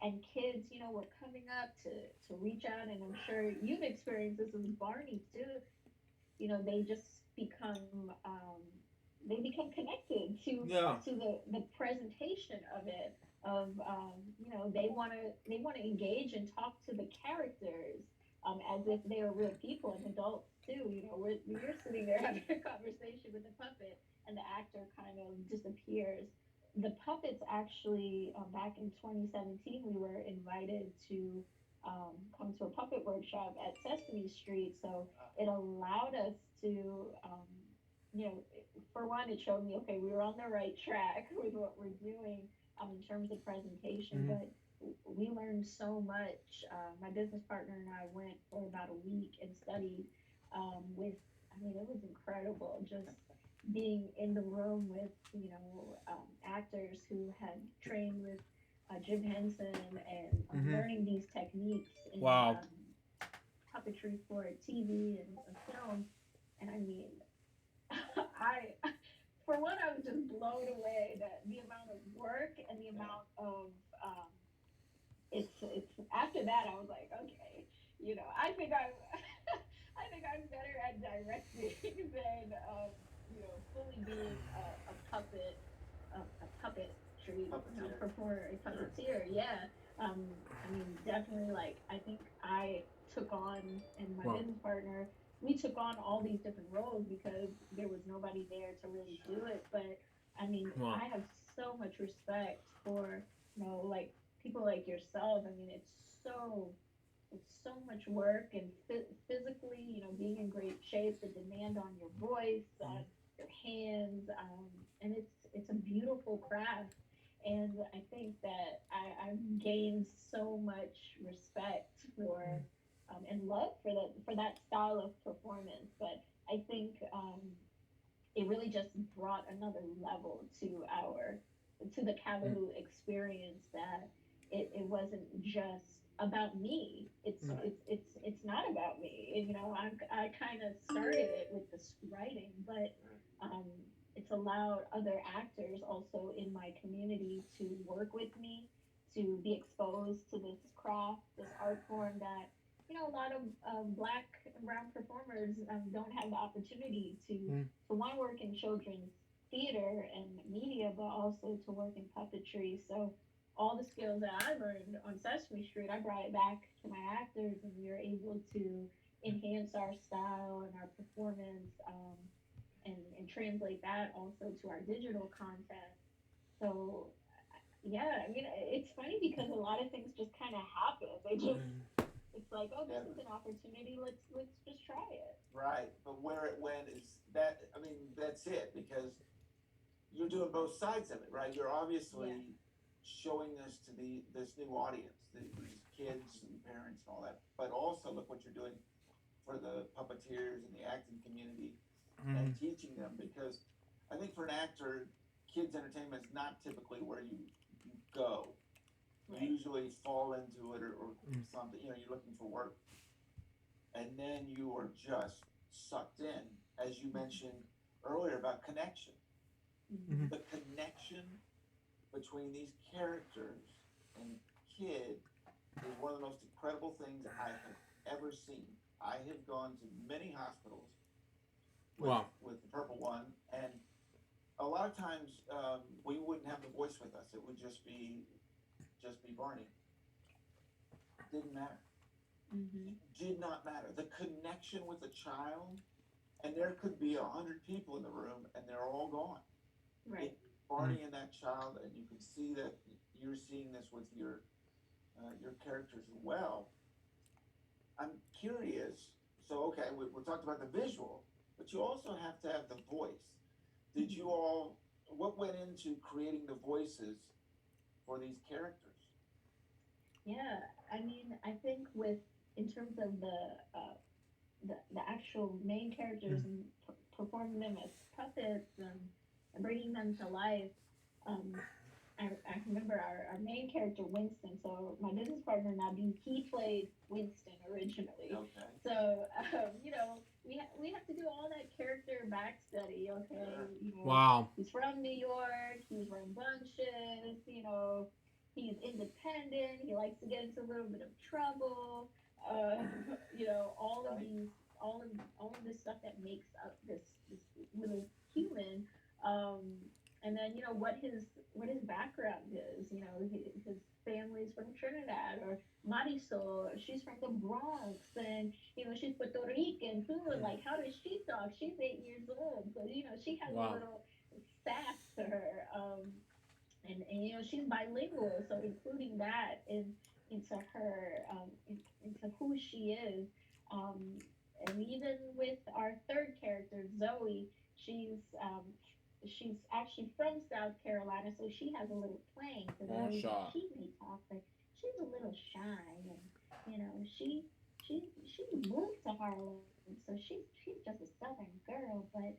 and kids, were coming up to reach out, and I'm sure you've experienced this with Barney too. They just become they become connected Yeah. to the presentation of it, of they want to engage and talk to the characters, as if they are real people and adults too. You're sitting there having a conversation with the puppet, and the actor kind of disappears. The puppets actually, back in 2017, we were invited to come to a puppet workshop at Sesame Street. So it allowed us to, you know, for one, it showed me, okay, we were on the right track with what we're doing, in terms of presentation, Mm-hmm. but we learned so much. My business partner and I went for about a week and studied, I mean, it was incredible just being in the room with, actors who had trained with Jim Henson, and Mm-hmm. learning these techniques in Wow. puppetry for TV and film. And I mean, I, for one, I was just blown away that the amount of work and the amount of, it's after that I was like, okay, I think I'm, I think I'm better at directing than, fully being a puppet, a puppetry, Puppeteer. performer, a Sure. puppeteer. Yeah. I mean, definitely, like, I think I took on, and my Wow. business partner, we took on all these different roles because there was nobody there to really do it. But I mean, Wow. I have so much respect for, like, people like yourself. I mean, it's so much work, and physically, being in great shape, the demand on your voice, on your hands, and it's a beautiful craft. And I think that I've gained so much respect for, and love for that style of performance. But I think, it really just brought another level to the Mm-hmm. Kawaloo experience, that it wasn't just about me. It's Mm-hmm. it's it's it's not about me. And, I kind of started it with this writing, but um, it's allowed other actors also in my community to work with me, to be exposed to this craft, this art form that, a lot of black and brown performers, don't have the opportunity to want to work in children's theater and media, but also to work in puppetry. So all the skills that I learned on Sesame Street, I brought it back to my actors, and we were able to enhance our style and our performance, and translate that also to our digital content. So Yeah, I mean, it's funny because a lot of things just kind of happen. They just, it's like, oh, this Yeah, is an opportunity. Let's just try it. right. But where it went is that, I mean, that's it because you're doing both sides of it, right? You're Yeah. obviously showing this to this new audience, these kids and parents and all that. But also look what you're doing for the puppeteers and the acting community and teaching them because I think for an actor, kids entertainment is not typically where you go. You Right. usually fall into it or something. You know, you're looking for work, and then you are just sucked in, as you mentioned earlier about connection. Mm-hmm. The connection between these characters and kid is one of the most incredible things I have ever seen. I have gone to many hospitals with Wow. with the purple one, and a lot of times we wouldn't have the voice with us. It would just be Barney. Didn't matter. Mm-hmm. Did not matter. The connection with the child, and there could be 100 people in the room, and they're all gone. Right. It, Barney and that child, and you can see that you're seeing this with your characters as well. I'm curious. So, okay, we talked about the visual, but you also have to have the voice. Did you Mm-hmm. all? What went into creating the voices for these characters? Yeah. I mean, I think with in terms of the actual main characters and performing them as puppets and bringing them to life. Um, I remember our main character Winston. So my business partner Nabi, he played Winston originally. Okay, So we have to do all that character back study. Okay, sure, Wow. he's from New York. He's rambunctious. He's independent. He likes to get into a little bit of trouble. Uh, all of right, these, all of this stuff that makes up this little human. Um, and then what his background is. His family's from Trinidad or Marisol. She's from the Bronx, and she's Puerto Rican too. And like, how does she talk? She's 8 years old, so she has a Wow. little sass to her. And she's bilingual, so including that into her into who she is. Um, and even with our third character, Zoe, she's actually from South Carolina, so she has a little twang to the Oh, way that shot. she may talk, but she's a little shy, and she moved to Harlem, so she's just a Southern girl, but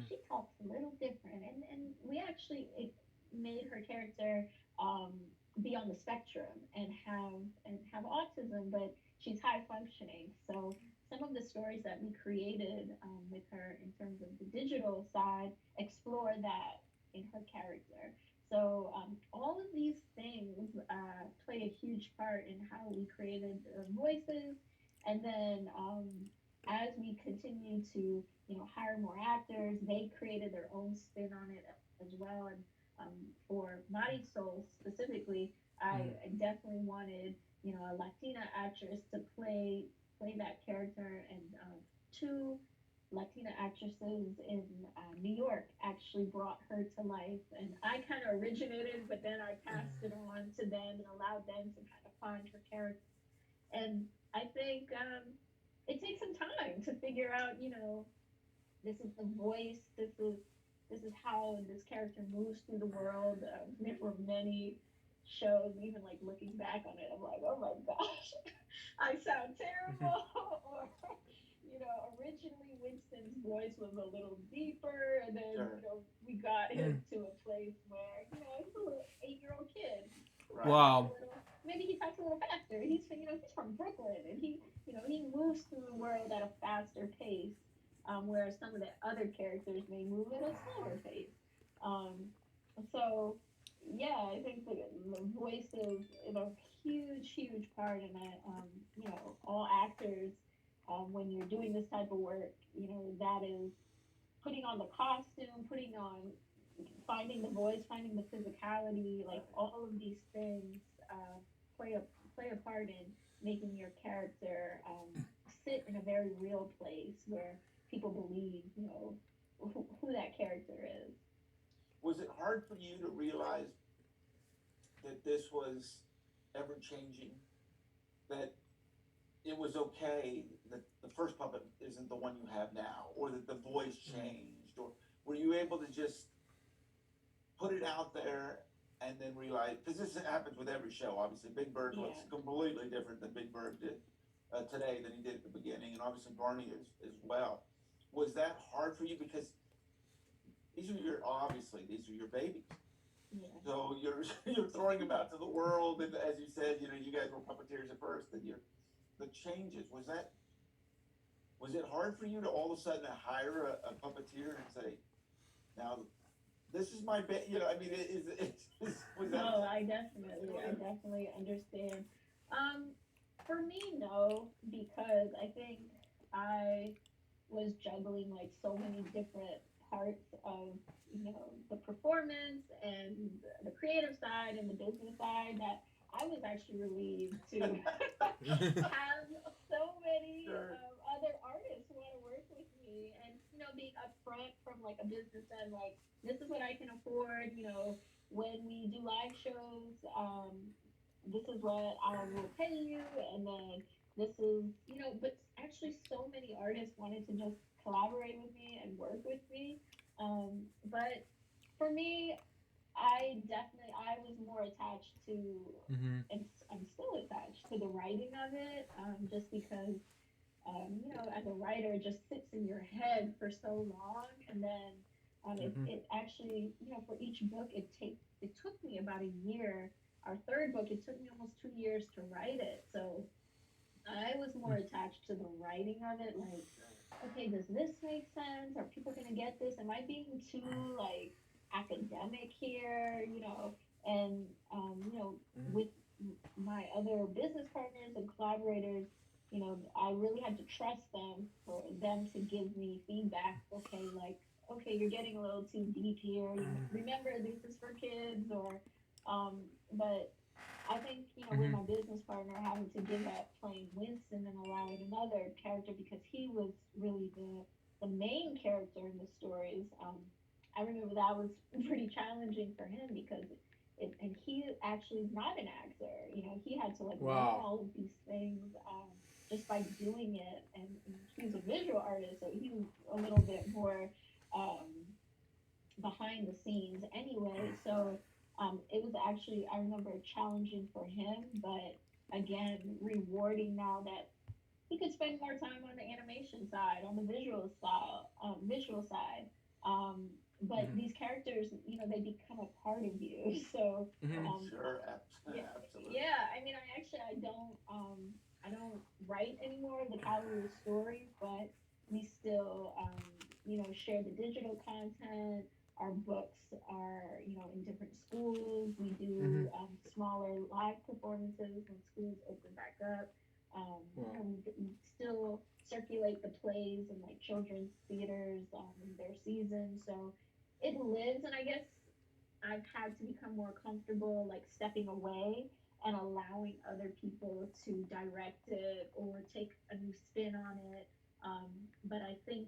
she talks a little different, and we actually made her character um, be on the spectrum and have autism, but she's high functioning. So some of the stories that we created with her in terms of the digital side explore that in her character. So all of these things play a huge part in how we created the voices, and then as we continue to hire more actors, they created their own spin on it as well. And for Marisol specifically, I definitely wanted a Latina actress to play that character, and two Latina actresses in New York actually brought her to life. And I kind of originated, but then I passed it on to them and allowed them to kind of find her character. And I think it takes some time to figure out, this is the voice, this is how this character moves through the world. There were many shows, even like looking back on it, I'm like, oh my gosh, I sound terrible. Or originally Winston's voice was a little deeper, and then sure, we got him to a place where he's a little 8-year-old kid. He right. talks a Wow. little, maybe he talks a little faster. He's from Brooklyn, and he moves through the world at a faster pace, whereas some of the other characters may move at a slower pace. Um, so yeah, I think the voice is a huge, huge part in it. All actors, when you're doing this type of work, that is putting on the costume, putting on finding the voice, finding the physicality, like all of these things uh, play a play a part in making your character sit in a very real place where people believe, who that character is. Was it hard for you to realize that this was ever changing, that it was okay that the first puppet isn't the one you have now, or that the voice changed, or were you able to just put it out there and then realize, because this happens with every show, obviously. Big Bird looks completely different than Big Bird did today than he did at the beginning, and obviously Barney is as well. Was that hard for you? Because these are your babies. Yeah. So you're throwing them out to the world, and as you said, you guys were puppeteers at first, and the changes, was it hard for you to all of a sudden hire a puppeteer and say, now this is my bit, I mean, was that? No, I definitely understand. For me, no, because I think I was juggling like so many different parts of, the performance and the creative side and the business side that I was actually relieved to have so many other artists want to work with me, and being upfront from like a business end, like this is what I can afford. When we do live shows, this is what I will pay you, and then this is, but actually so many artists wanted to just collaborate with me and work with me. But for me, I was more attached to, Mm-hmm. and I'm still attached to the writing of it, just because, as a writer, it just sits in your head for so long, and then Mm-hmm. it actually, for each book, it took me about a year. Our third book, it took me almost 2 years to write it, so I was more attached to the writing of it, like, okay, does this make sense? Are people gonna get this? Am I being too like academic here? And with my other business partners and collaborators, I really had to trust them for them to give me feedback. Okay, like, okay, you're getting a little too deep here. Remember, this is for kids, or, but I think, with Mm-hmm. my business partner having to give up playing Winston and allowing another character because he was really the main character in the stories. I remember that was pretty challenging for him because and he actually is not an actor. He had to like learn Wow. all of these things just by doing it, and he's a visual artist, so he was a little bit more um, behind the scenes anyway. So it was actually, I remember, challenging for him, but again, rewarding now that he could spend more time on the animation side, on the visual side. Um, but Mm-hmm. these characters, they become a part of you. So Mm-hmm. Sure, yeah, absolutely. yeah. I mean, I don't write anymore the Kawaloo stories, but we still, share the digital content. Our books are, in different schools. We Mm-hmm. do smaller live performances when schools open back up. Wow. We still circulate the plays in like children's theaters in their season. So it lives, and I guess I've had to become more comfortable like stepping away and allowing other people to direct it or take a new spin on it. But I think,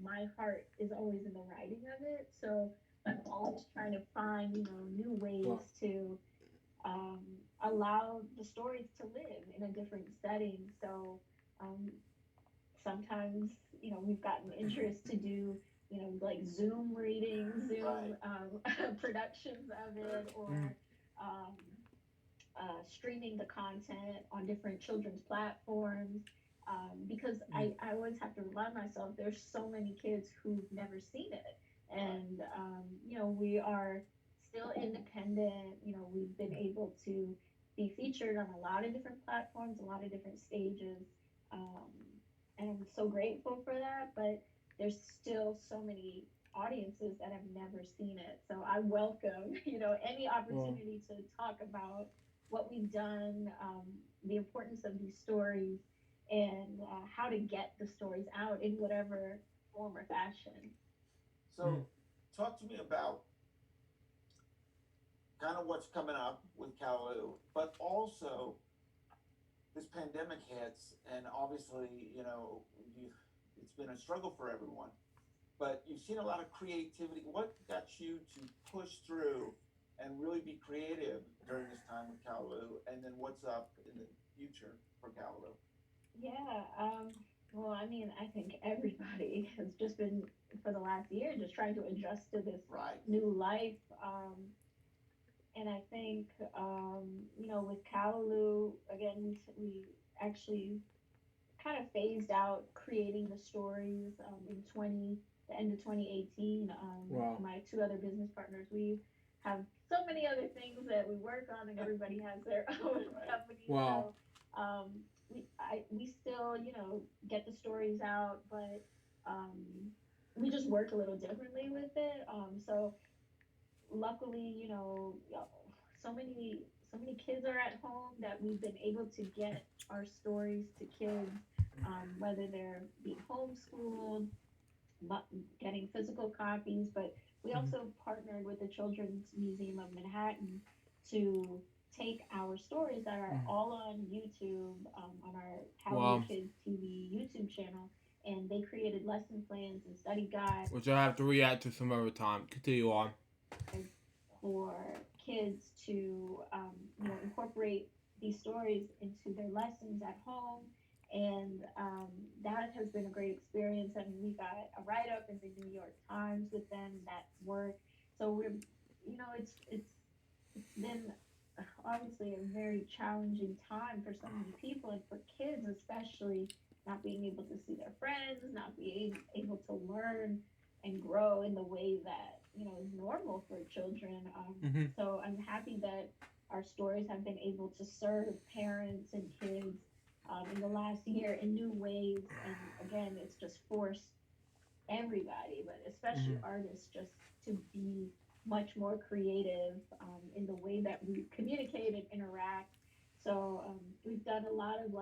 my heart is always in the writing of it. So I'm always trying to find, new ways Wow. to um, allow the stories to live in a different setting. So um, sometimes, we've gotten interest to do, like Zoom readings, Right. Zoom productions of Sure. it, Mm-hmm. or um, streaming the content on different children's platforms. Because I always have to remind myself there's so many kids who've never seen it. And, we are still independent. We've been able to be featured on a lot of different platforms, a lot of different stages. Um, and I'm so grateful for that. But there's still so many audiences that have never seen it. So I welcome, any Wow. opportunity to talk about what we've done, the importance of these stories, and how to get the stories out in whatever form or fashion. Mm-hmm. So, talk to me about kind of what's coming up with Kawaloo, but also this pandemic hits, and obviously, you, it's been a struggle for everyone. But you've seen a lot of creativity. What got you to push through and really be creative during this time with Kawaloo, and then what's up in the future for Kawaloo? Yeah. Well, I mean, I think everybody has just been for the last year just trying to adjust to this Right. new life. And I think, with Kawaloo, again, we actually kind of phased out creating the stories in the end of 2018. Wow. My two other business partners, we have so many other things that we work on, and everybody has their own company. Wow. So we still get the stories out, but we just work a little differently with it. So luckily, so many kids are at home that we've been able to get our stories to kids, whether they're being homeschooled, getting physical copies. But we also partnered with the Children's Museum of Manhattan to take our stories that are all on YouTube, on our Wow. Kawaloo Kids TV YouTube channel, and they created lesson plans and study guides Which I have to react to some other time. Continue on. for kids to incorporate these stories into their lessons at home, and that has been a great experience. I mean, we got a write-up in the New York Times with them that work. So it's been obviously a very challenging time for so many people, and for kids especially, not being able to see their friends, not being able to learn and grow in the way that is normal for children. Mm-hmm. So I'm happy that our stories have been able to serve parents and kids in the last year in new ways. And again, it's just forced everybody, but especially artists, just to be much more creative in the way that we communicate and interact. So we've done a lot of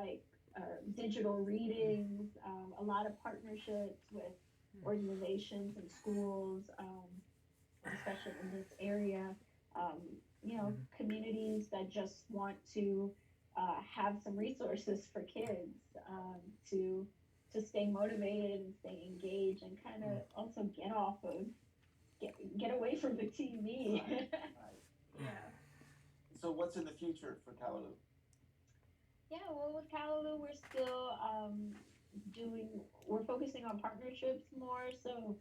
digital readings, a lot of partnerships with organizations and schools, especially in this area. Um, Communities that just want to have some resources for kids to stay motivated and stay engaged, and kind of also get away from the TV. Right, right. Yeah. So what's in the future for Kawaloo? Yeah, well, with Kawaloo, we're focusing on partnerships more. So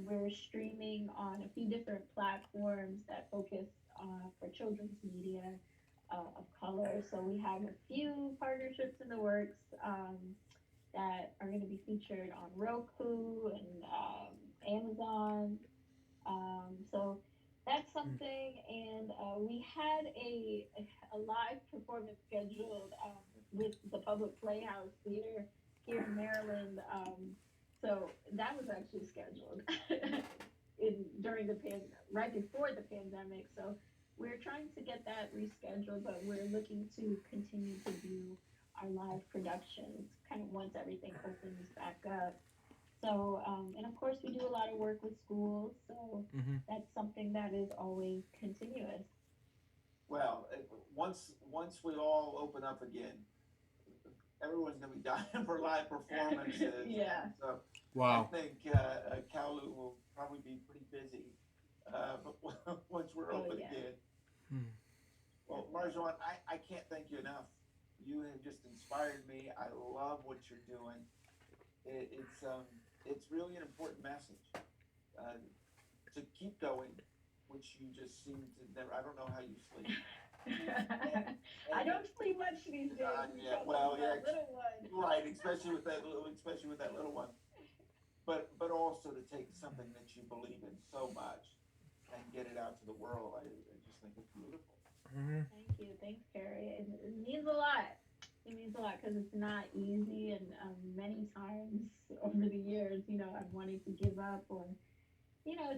we're streaming on a few different platforms that focus for children's media of color. So we have a few partnerships in the works that are going to be featured on Roku and Amazon. So that's something, and we had a live performance scheduled with the Public Playhouse Theater here in Maryland. So that was actually scheduled during right before the pandemic. So we're trying to get that rescheduled, but we're looking to continue to do our live productions kind of once everything opens back up. So, and of course, we do a lot of work with schools, so that's something that is always continuous. Well, once we all open up again, everyone's going to be dying for live performances. Yeah. So Wow. I think Kawaloo will probably be pretty busy once we're open again. Well, Marshawn, I can't thank you enough. You have just inspired me. I love what you're doing. It's really an important message to keep going, which you just seem to never. I don't know how you sleep. I don't sleep much these days. Yeah, well, yeah, little one. right, especially with that little one. But also to take something that you believe in so much and get it out to the world. I just think it's beautiful. Thank you. Thanks, Carrie. It means a lot. It means a lot because it's not easy, and many times over the years, I've wanted to give up, or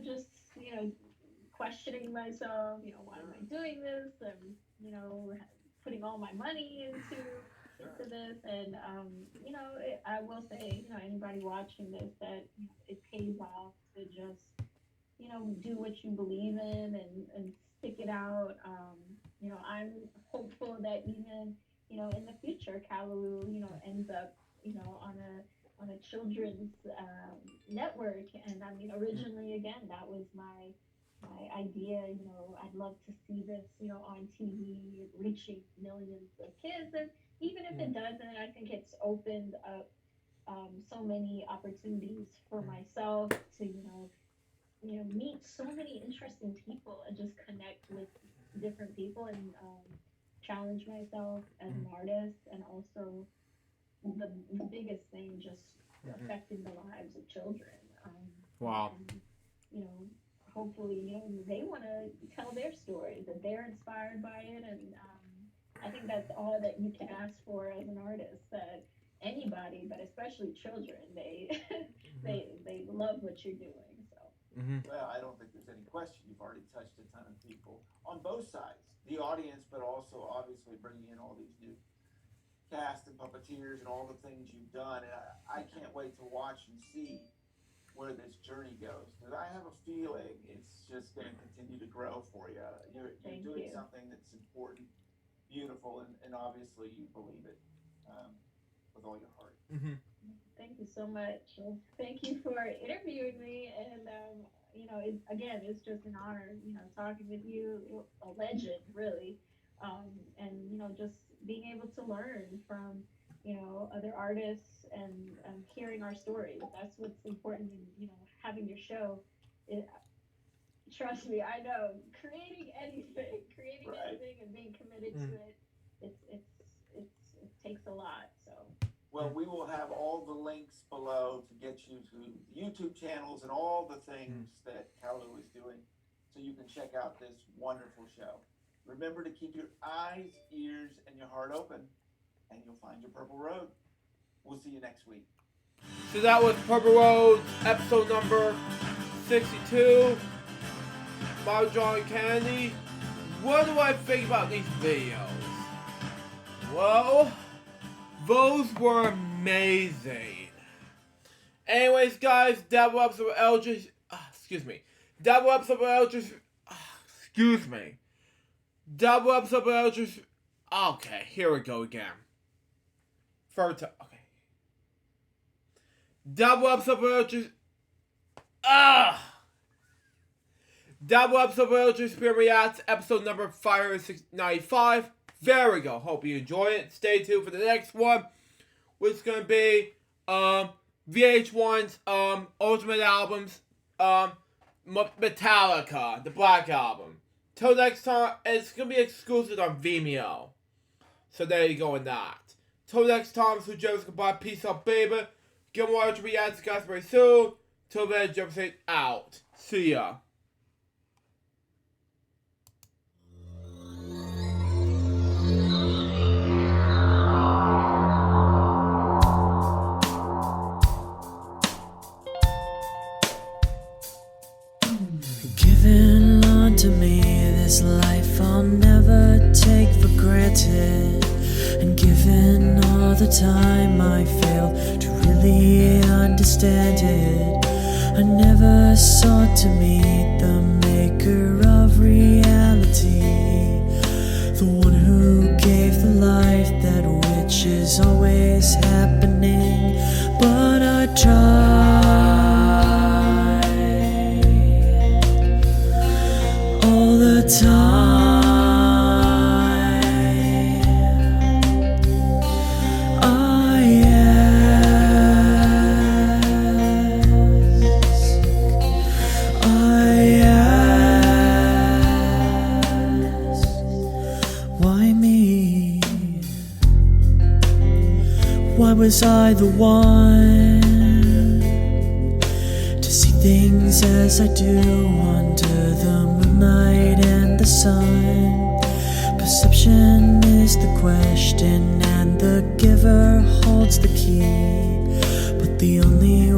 just questioning myself. Why am I doing this? And putting all my money into this, and I will say, anybody watching this, that it pays off to just do what you believe in, and stick it out. I'm hopeful that even in the future, Kawaloo ends up on a children's network. And I mean, originally, again, that was my my idea, I'd love to see this, on TV, reaching millions of kids. And even if it doesn't, I think it's opened up so many opportunities for myself to, meet so many interesting people and just connect with different people and challenge myself as an artist, and also the biggest thing, just affecting the lives of children. Wow. And, hopefully, they want to tell their stories, that they're inspired by it, and I think that's all that you can ask for as an artist. That anybody, but especially children, they they love what you're doing. So. Well, I don't think there's any question. You've already touched a ton of people on both sides, the audience, but also obviously bringing in all these new cast and puppeteers and all the things you've done. And I can't wait to watch and see where this journey goes, because I have a feeling it's just going to continue to grow for you. You're doing something that's important, beautiful, and obviously you believe it with all your heart. Thank you so much. Thank you for interviewing me, and it's just an honor, talking with you, a legend, really, and just being able to learn from other artists and hearing our stories. That's what's important in having your show. Trust me, I know creating anything and being committed to it. It takes a lot. So. Well, we will have all the links below to get you to the YouTube channels and all the things that Kawaloo is doing, so you can check out this wonderful show. Remember to keep your eyes, ears, and your heart open, and you'll find your Purple Road. We'll see you next week. So that was Purple Road, episode number 62. Marshawn Kennedy. What do I think about these videos? Well, those were amazing. Anyways, guys, that was episode of Double episode of Double episode of Okay, here we go again. Third time. Okay. Double episode of Double episode of LJPCBM Reacts, episode number 595. There we go. Hope you enjoy it. Stay tuned for the next one, which is going to be VH1's Ultimate Albums, Metallica, the Black Album. Till next time, it's going to be exclusive on Vimeo. So there you go with that. Till next time, so Joe's goodbye. Peace out, baby. Get more to react, guys, very soon. Till then, Joe say out. See ya. Given unto me this life I'll never take for granted, and given all the time I failed to really understand it, I never sought to meet the maker of reality, the one who gave the life that which is always happening, but I tried all the time. I ask, why me? Why was I the one to see things as I do under the moonlight and the sun? Perception is the question, and the giver holds the key, but the only